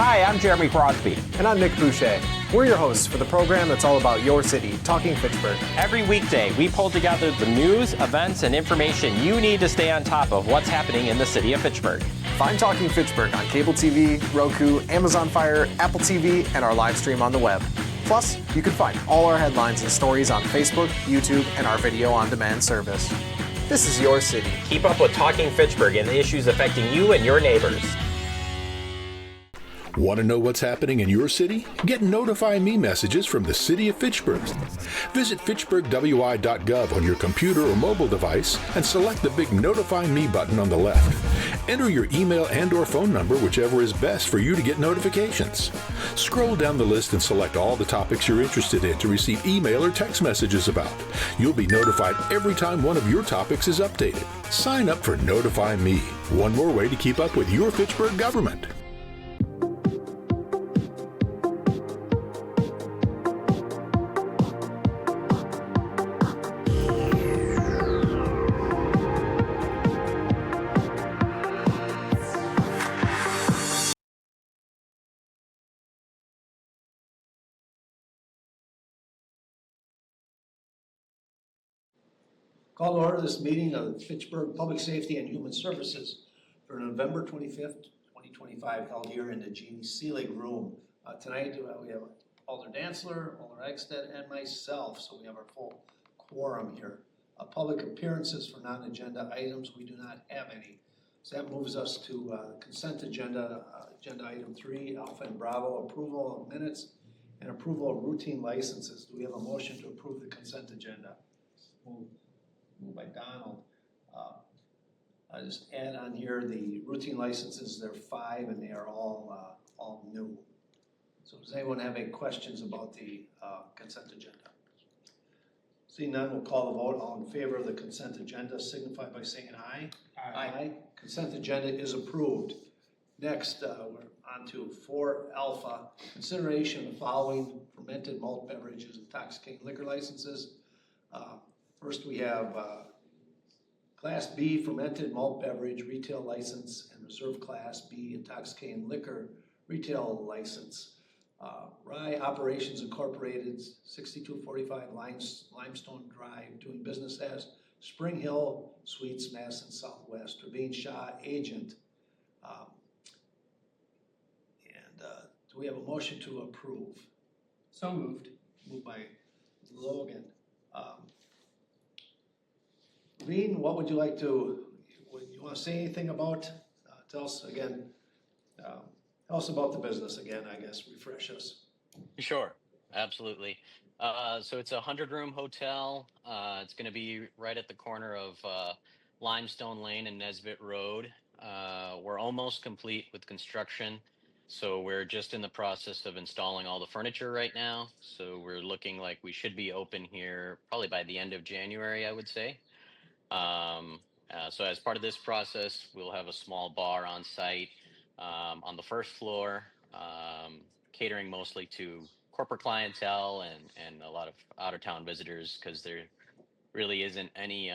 Hi, I'm Jeremy Crosby. And I'm Nick Boucher. We're your hosts for the program that's all about your city, Talking Fitchburg. Every weekday, we pull together the news, events, and information you need to stay on top of what's happening in the city of Fitchburg. Find Talking Fitchburg on cable TV, Roku, Amazon Fire, Apple TV, and our live stream on the web. Plus, you can find all our headlines and stories on Facebook, YouTube, and our video on demand service. This is your city. Keep up with Talking Fitchburg and the issues affecting you and your neighbors. Want to know what's happening in your city? Get Notify Me messages from the City of Fitchburg. Visit fitchburgwi.gov on your computer or mobile device and select the big Notify Me button on the left. Enter your email and/or phone number, whichever is best for you to get notifications. Scroll down the list and select all the topics you're interested in to receive email or text messages about. You'll be notified every time one of your topics is updated. Sign up for Notify Me, one more way to keep up with your Fitchburg government. Call to order this meeting of the Fitchburg Public Safety and Human Services for November 25th, 2025, held here in the Jeannie Seelig Room. Tonight we have Alder Dantzler, Alder Eckstedt, and myself, so we have our full quorum here. Public appearances for non-agenda items, we do not have any. So that moves us to consent agenda, agenda item 3, Alpha and Bravo, approval of minutes and approval of routine licenses. Do we have a motion to approve the consent agenda? Moved by Donald. I just add on here the routine licenses. There are 5, and they are all new. So does anyone have any questions about the consent agenda? Seeing none, we'll call the vote. All in favor of the consent agenda signify by saying aye. Aye. Consent agenda is approved. Next, we're on to 4 Alpha. Consideration of the following fermented malt beverages, intoxicating liquor licenses. First, we have Class B fermented malt beverage retail license and Reserve Class B intoxicating liquor retail license. Rye Operations Incorporated, 6245 Limestone Drive, doing business as Spring Hill Suites, Madison Southwest. Ravine Shaw, agent. Do we have a motion to approve? So moved. Moved by Logan. Ravine, what would you like to, you want to say anything about? Tell us again, tell us about the business again, I guess, refresh us. Sure, absolutely. So it's a 100-room hotel. It's going to be right at the corner of Limestone Lane and Nesbitt Road. We're almost complete with construction. So we're just in the process of installing all the furniture right now. So we're looking like we should be open here probably by the end of January, I would say. So as part of this process, we'll have a small bar on site on the first floor, catering mostly to corporate clientele and a lot of out-of-town visitors, because there really isn't any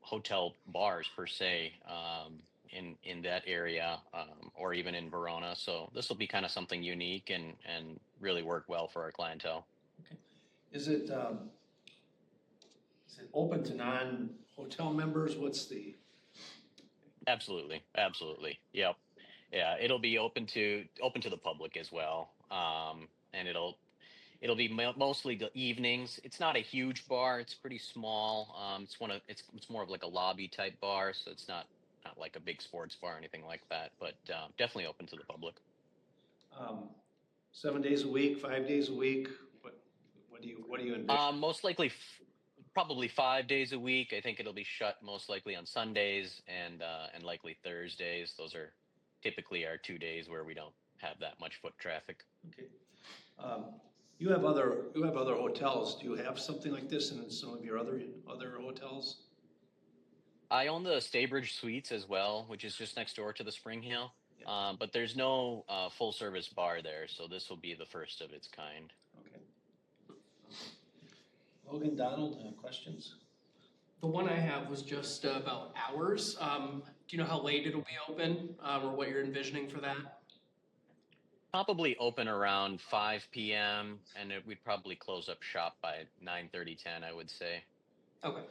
hotel bars per se in that area or even in Verona. So this will be kind of something unique and really work well for our clientele. Okay. Is it open to non-hotel members? What's the? Absolutely. Yep. Yeah, it'll be open to the public as well. And it'll be mostly the evenings. It's not a huge bar. It's pretty small. It's more of like a lobby type bar. So it's not like a big sports bar or anything like that, but definitely open to the public. 7 days a week, 5 days a week? What do you envision? Most likely, probably 5 days a week. I think it'll be shut most likely on Sundays and likely Thursdays. Those are typically our 2 days where we don't have that much foot traffic. Okay. You have other hotels. Do you have something like this in some of your other hotels? I own the Staybridge Suites as well, which is just next door to the Spring Hill. Yeah. But there's no full service bar there, so this will be the first of its kind. Okay. Logan, Donald, questions? The one I have was just about hours. Do you know how late it'll be open or what you're envisioning for that? Probably open around 5 p.m. and we'd probably close up shop by 9:30, 10, I would say. Okay.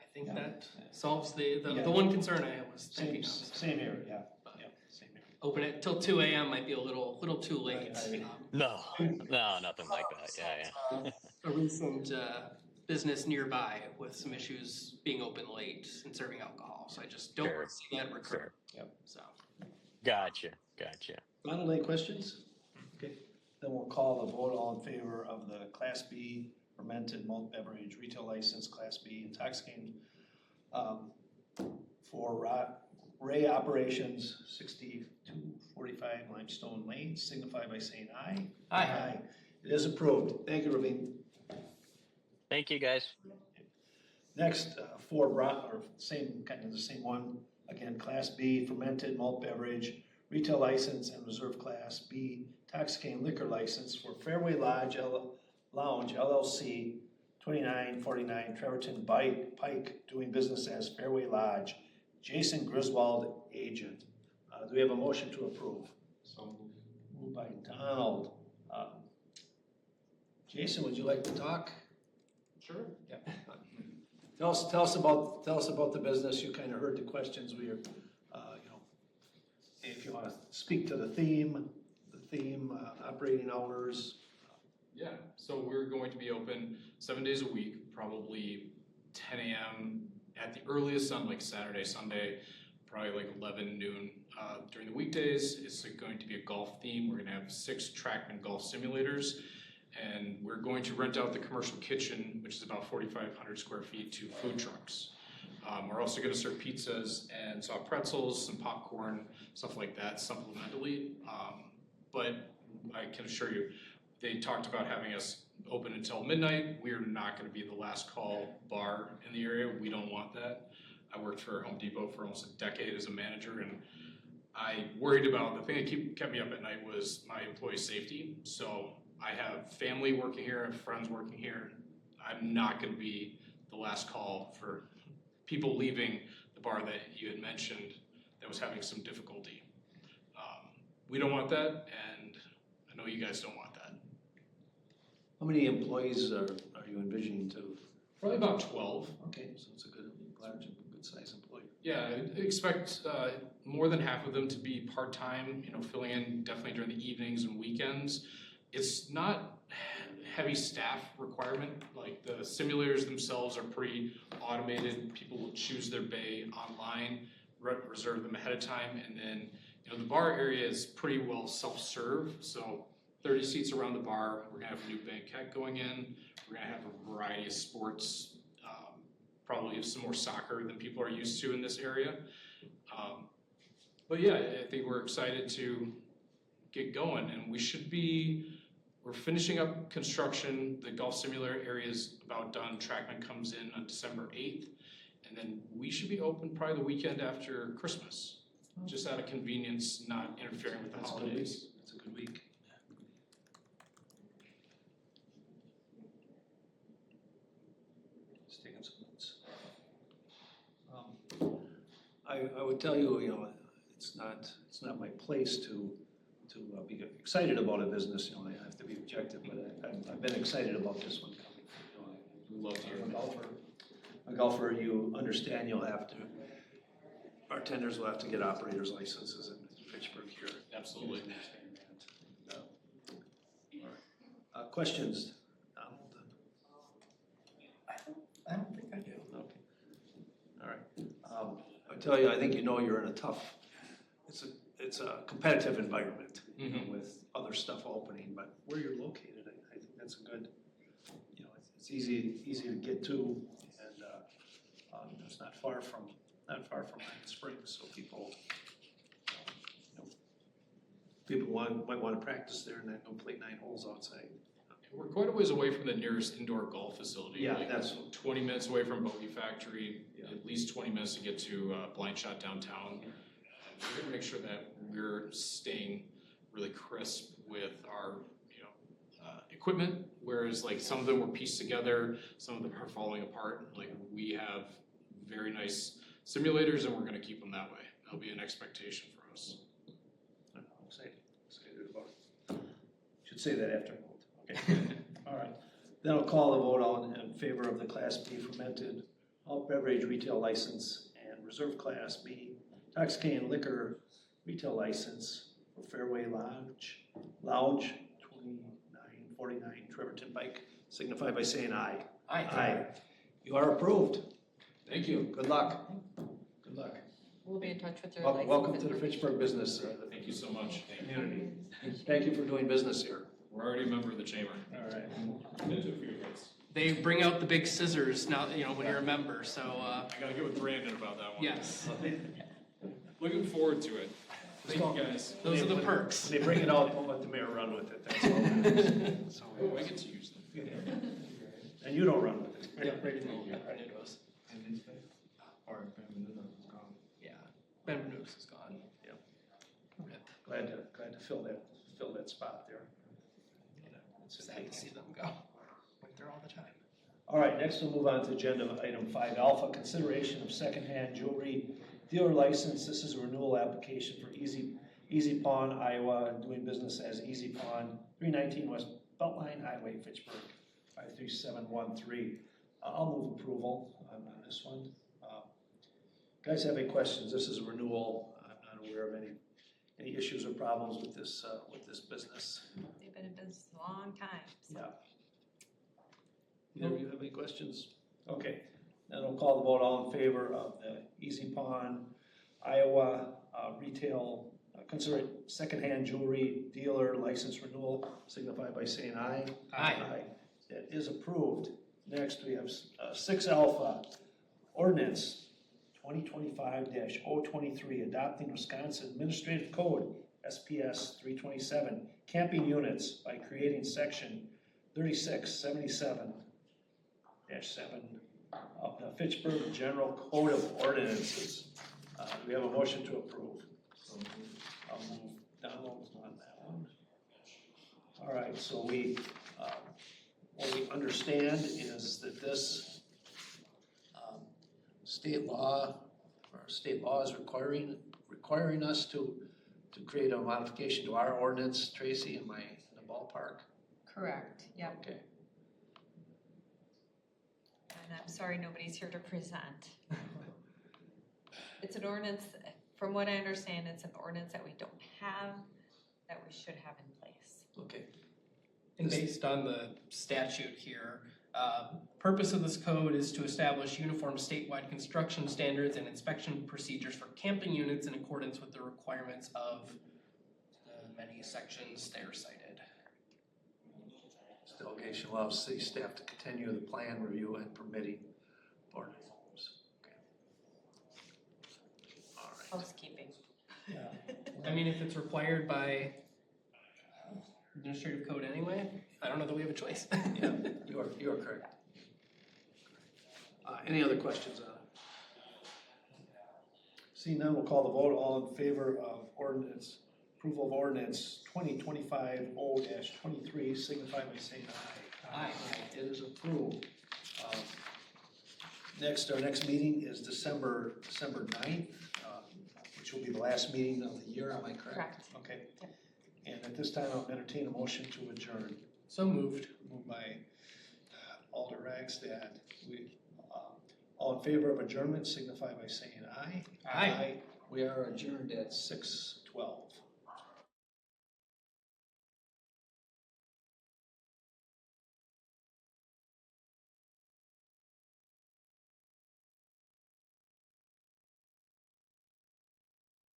I think Yeah. that solves the Yeah. one concern I had was Same, same here, yeah, same here. open it till 2 a.m. might be a little too late. No, nothing like that. Yeah. A recent business nearby with some issues being open late and serving alcohol, so I just don't want to see that recur. Sure. Yep. So, Gotcha. Donald, any questions? Okay, then we'll call the vote. All in favor of the Class B fermented malt beverage retail license, Class B intoxicating, for Ray Operations, 6245 Limestone Lane, signify by saying aye. Aye. It is approved. Thank you, Ravine. Thank you, guys. Next, for same, kind of the same one, again, Class B fermented malt beverage, retail license and reserve Class B intoxicating liquor license for Fairway Lodge Lounge LLC, 2949 Trevorton Pike, doing business as Fairway Lodge. Jason Griswold, agent. Do we have a motion to approve? So moved by Donald. Jason, would you like to talk? sure. Yeah. Tell us about the business. You kind of heard the questions. We are, if you want to speak to the theme, operating hours. Yeah, so we're going to be open 7 days a week, probably 10 a.m. at the earliest on like Saturday, Sunday, probably like 11 noon. During the weekdays, it's going to be a golf theme. We're going to have 6 TrackMan golf simulators, and we're going to rent out the commercial kitchen, which is about 4,500 square feet, to food trucks. We're also going to serve pizzas and soft pretzels, some popcorn, stuff like that, supplementally. But I can assure you, they talked about having us open until midnight. We're not going to be the last call bar in the area. We don't want that. I worked for Home Depot for almost a decade as a manager, and I worried about, the thing that kept me up at night was my employee safety. So I have family working here, I have friends working here. I'm not going to be the last call for people leaving the bar that you had mentioned that was having some difficulty. We don't want that, and I know you guys don't want that. How many employees are you envisioning to? Probably about 12. Okay, so it's a good size employer. Yeah, I expect more than half of them to be part-time, filling in definitely during the evenings and weekends. It's not heavy staff requirement. Like, the simulators themselves are pretty automated. People will choose their bay online, reserve them ahead of time, and then the bar area is pretty well self-serve. So 30 seats around the bar. We're gonna have a new banquette going in. We're gonna have a variety of sports, probably some more soccer than people are used to in this area. But yeah, I think we're excited to get going, and we're finishing up construction. The golf simulator area is about done. TrackMan comes in on December 8th, and then we should be open probably the weekend after Christmas, just out of convenience, not interfering with the holidays. That's a good week. Just taking some notes. I would tell you, it's not my place to be excited about a business. I have to be objective, but I've been excited about this one coming. Love to hear A golfer, you understand bartenders will have to get operators licenses in Fitchburg here. Absolutely. Questions? Donald? I don't think I do. Okay. All right. I tell you, I think you're in a tough. It's a competitive environment with other stuff opening, but where you're located, I think that's a good. It's easy to get to, and it's not far from Highland Springs, so people might want to practice there and then go play 9 holes outside. We're quite a ways away from the nearest indoor golf facility. Yeah, like that's 20 minutes away from Bogey Factory, at least 20 minutes to get to Blind Shot downtown. We're going to make sure that we're staying really crisp with our equipment, whereas like some of them were pieced together, some of them are falling apart. Like, we have very nice simulators, and we're going to keep them that way. That'll be an expectation for us. Say that after I vote. Okay, all right. Then I'll call the vote all in favor of the Class B fermented malt beverage retail license and reserve Class B intoxicating liquor retail license for Fairway Lounge 2949 Trevorton Pike. Signify by saying aye. Aye. You are approved. Thank you. Good luck. Good luck. We'll be in touch with your Welcome, license welcome to the Fitchburg business Thank you so much. community. Thank you for doing business here. We're already a member of the chamber. All right. Been to a few events. They bring out the big scissors now, when you're a member, so, I gotta get with Brandon about that one. yes. Looking forward to it. Thank you guys. Those are the perks. When they bring it out, don't let the mayor run with it, that's all. So, I get to use them. and you don't run with it. Yeah, right in the Benvenuto's. Yeah, Benvenuto's is gone. Yep. Glad to fill that spot there. Sad to see them go. Went there all the time. All right, next we'll move on to agenda item 5 alpha, consideration of secondhand jewelry dealer license. This is a renewal application for Easy Pawn, Iowa, doing business as Easy Pawn, 319 West Beltline Highway, Fitchburg, 53713. I'll move approval on this one. Guys have any questions? This is a renewal. I'm not aware of any issues or problems with this business. They've been in business a long time, so. Yeah. Either of you have any questions? Okay, then I'll call the vote. All in favor of the Easy Pawn, Iowa retail, consider it secondhand jewelry dealer license renewal, signify by saying aye. Aye. That is approved. Next, we have 6 alpha, ordinance 2025-023, adopting Wisconsin Administrative Code, SPS 327, camping units by creating section 3677-7 of the Fitchburg General Code of Ordinances. Do we have a motion to approve? I'll move Donald on that one. All right, so what we understand is that this state law is requiring us to create a modification to our ordinance. Tracy, am I in the ballpark? Correct, yep. Okay. And I'm sorry nobody's here to present. It's an ordinance, from what I understand, it's an ordinance that we don't have, that we should have in place. Okay. And based on the statute here, purpose of this code is to establish uniform statewide construction standards and inspection procedures for camping units in accordance with the requirements of the many sections there cited. This delegation allows city staff to continue the plan review and permitting board items. Okay. All right. Housekeeping. I mean, if it's required by administrative code anyway, I don't know that we have a choice. Yeah, you are correct. Any other questions on it? Seeing none, we'll call the vote. All in favor of approval of ordinance 2025-0-23, signify by saying aye. Aye. It is approved. Our next meeting is December 9th, which will be the last meeting of the year, am I correct? Correct. Okay. Yep. And at this time, I'll entertain a motion to adjourn. So moved. Moved by Alder Ragsdad. All in favor of adjournment signify by saying aye. Aye. We are adjourned at 6:06.